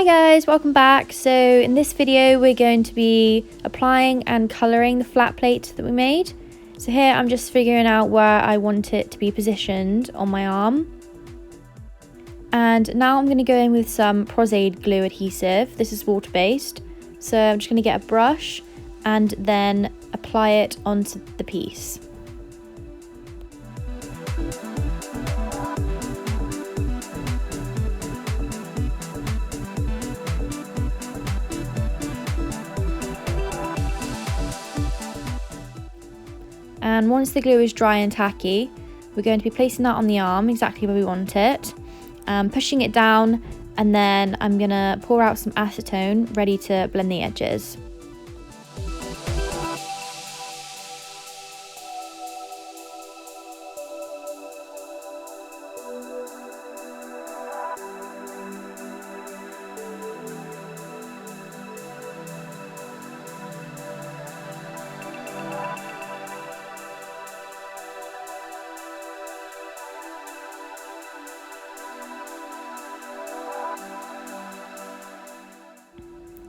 guys, welcome back. So in this video we're going to be applying and colouring the flat plate that we made. So here I'm just figuring out where I want it to be positioned on my arm. And now I'm going to go in with some Prosaid glue adhesive. This is water based. So I'm just going to get a brush and then apply it onto the piece. And once the glue is dry and tacky, we're going to be placing that on the arm exactly where we want it, pushing it down, and then I'm going to pour out some acetone ready to blend the edges.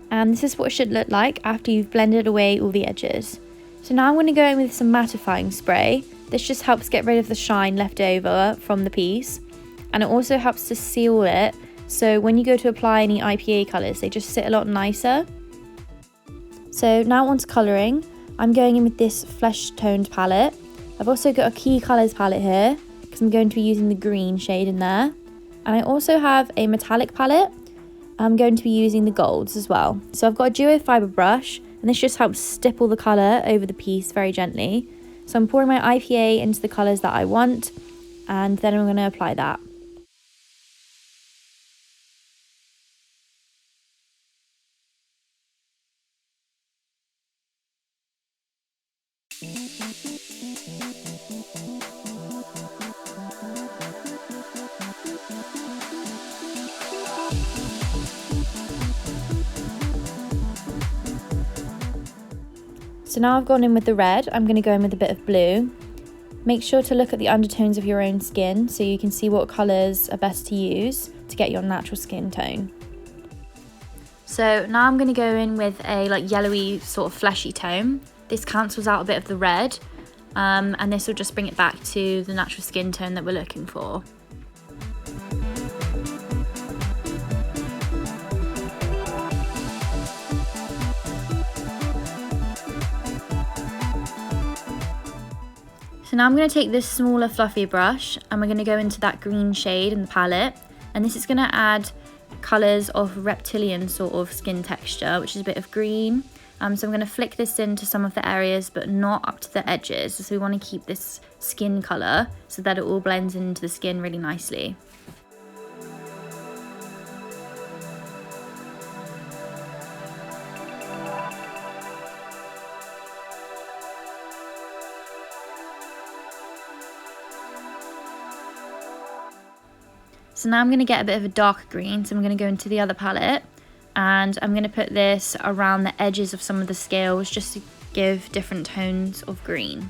And this is what it should look like after you've blended away all the edges. So now I'm going to go in with some mattifying spray. This just helps get rid of the shine left over from the piece, and it also helps to seal it, so when you go to apply any IPA colours they just sit a lot nicer. So now onto colouring, I'm going in with this flesh toned palette. I've also got a key colours palette here because I'm going to be using the green shade in there, and I also have a metallic palette. I'm going to be using the golds as well. So I've got a duo fibre brush, and this just helps stipple the colour over the piece very gently. So I'm pouring my IPA into the colours that I want, and then I'm going to apply that. So now I've gone in with the red, I'm going to go in with a bit of blue. Make sure to look at the undertones of your own skin so you can see what colours are best to use to get your natural skin tone. So now I'm going to go in with a yellowy sort of fleshy tone. This cancels out a bit of the red, and this will just bring it back to the natural skin tone that we're looking for. So now I'm going to take this smaller fluffy brush and we're going to go into that green shade in the palette, and this is going to add colours of reptilian sort of skin texture, which is a bit of green. So I'm going to flick this into some of the areas but not up to the edges, so we want to keep this skin colour so that it all blends into the skin really nicely. So now I'm going to get a bit of a darker green, so I'm going to go into the other palette, and I'm going to put this around the edges of some of the scales just to give different tones of green.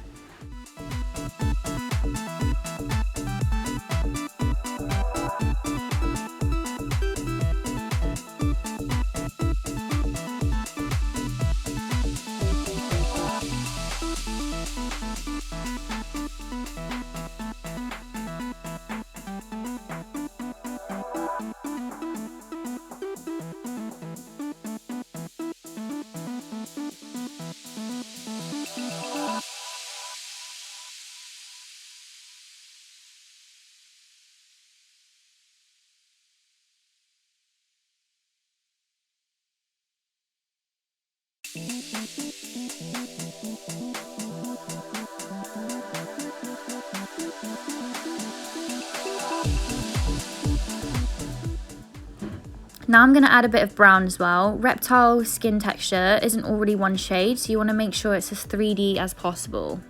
Now I'm going to add a bit of brown as well. Reptile skin texture isn't already one shade, so you want to make sure it's as 3D as possible.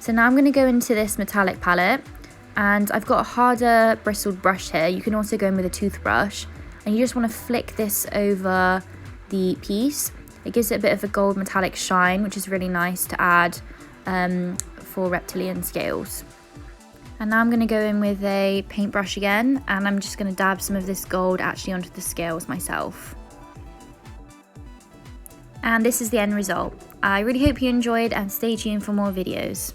So now I'm going to go into this metallic palette, and I've got a harder bristled brush here. You can also go in with a toothbrush, and you just want to flick this over the piece. It gives it a bit of a gold metallic shine, which is really nice to add for reptilian scales. And now I'm going to go in with a paintbrush again, and I'm just going to dab some of this gold actually onto the scales myself. And this is the end result. I really hope you enjoyed, and stay tuned for more videos.